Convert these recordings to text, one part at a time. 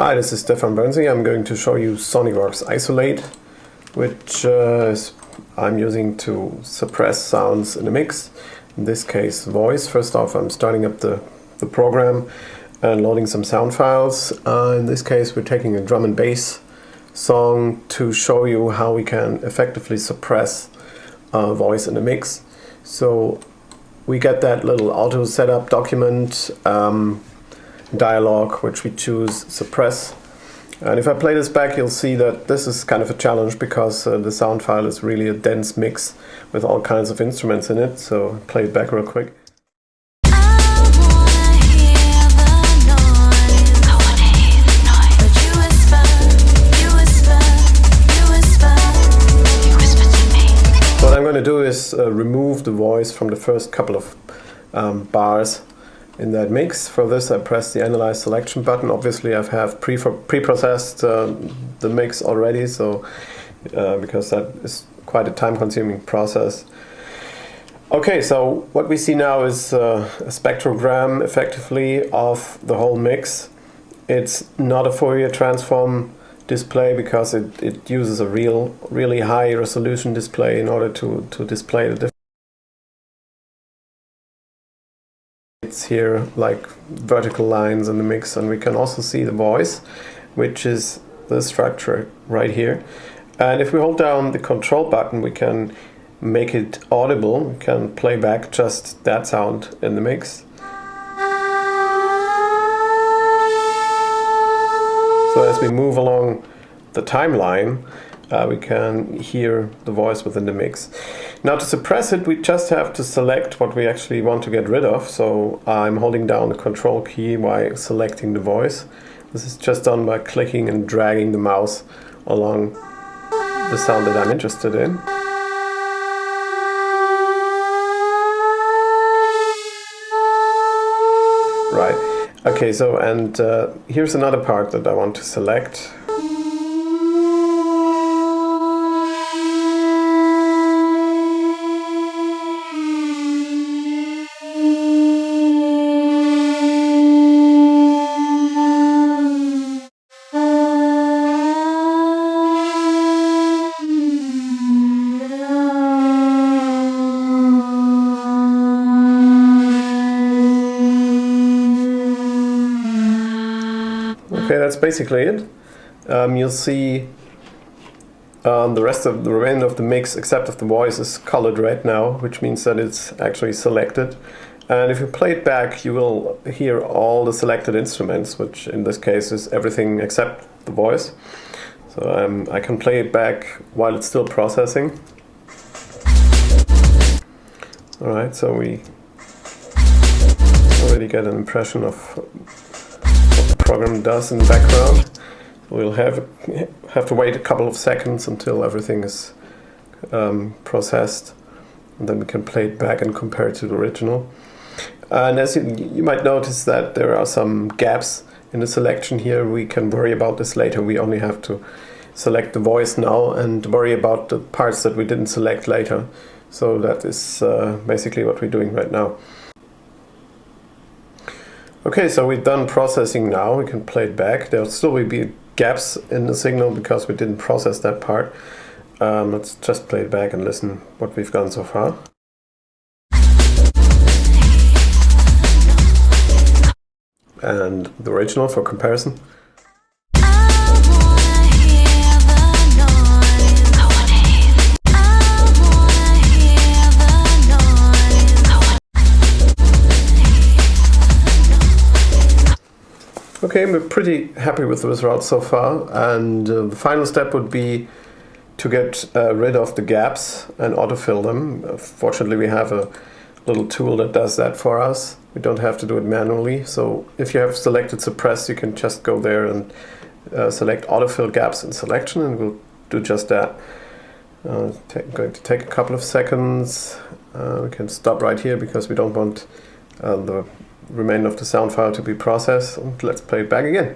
Hi, this is Stefan Bernsey. I'm going to show you sonicWORX Isolate, which I'm using to suppress sounds in a mix, in this case voice. First off, I'm starting up the program and loading some sound files. In this case, we're taking a drum and bass song to show you how we can effectively suppress voice in a mix. So we get that little auto setup document dialog, which we choose suppress, and if I play this back, you'll see that this is kind of a challenge because the sound file is really a dense mix with all kinds of instruments in it. So I'll play it back real quick. What I'm going to do is remove the voice from the first couple of bars in that mix. For this, I press the Analyze Selection button. Obviously, I have pre-processed the mix already, so because that is quite a time-consuming process. Okay, so what we see now is a spectrogram, effectively, of the whole mix. It's not a Fourier transform display because it uses a really high resolution display in order to display the different. It's here like vertical lines in the mix, and we can also see the voice, which is the structure right here. And if we hold down the control button, we can make it audible. We can play back just that sound in the mix. So as we move along the timeline, we can hear the voice within the mix. Now to suppress it, we just have to select what we actually want to get rid of. So I'm holding down the control key while selecting the voice. This is just done by clicking and dragging the mouse along the sound that I'm interested in. Right. Okay, so and here's another part that I want to select. Okay, that's basically it. You'll see the remainder of the mix, except of the voice, is colored red now, which means that it's actually selected. And if you play it back, you will hear all the selected instruments, which in this case is everything except the voice. So I can play it back while it's still processing. Alright, so we already get an impression of program does in the background. We'll have to wait a couple of seconds until everything is processed, and then we can play it back and compare it to the original. And as you might notice that there are some gaps in the selection here. We can worry about this later. We only have to select the voice now and worry about the parts that we didn't select later. So that is basically what we're doing right now. Okay, so we're done processing now. We can play it back. There'll still be gaps in the signal because we didn't process that part. Let's just play it back and listen what we've done so far. And the original for comparison. Okay, we're pretty happy with the results so far, and the final step would be to get rid of the gaps and autofill them. Fortunately, we have a little tool that does that for us. We don't have to do it manually, so if you have selected suppress, you can just go there and select autofill gaps in selection, and we'll do just that. Going to take a couple of seconds. We can stop right here because we don't want the remainder of the sound file to be processed. And let's play it back again.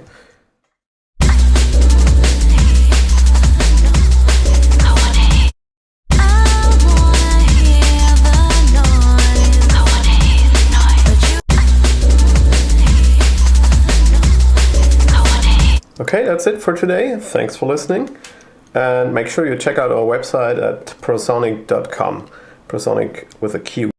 Okay, that's it for today. Thanks for listening. And make sure you check out our website at prosonic.com. Prosonic with a Q.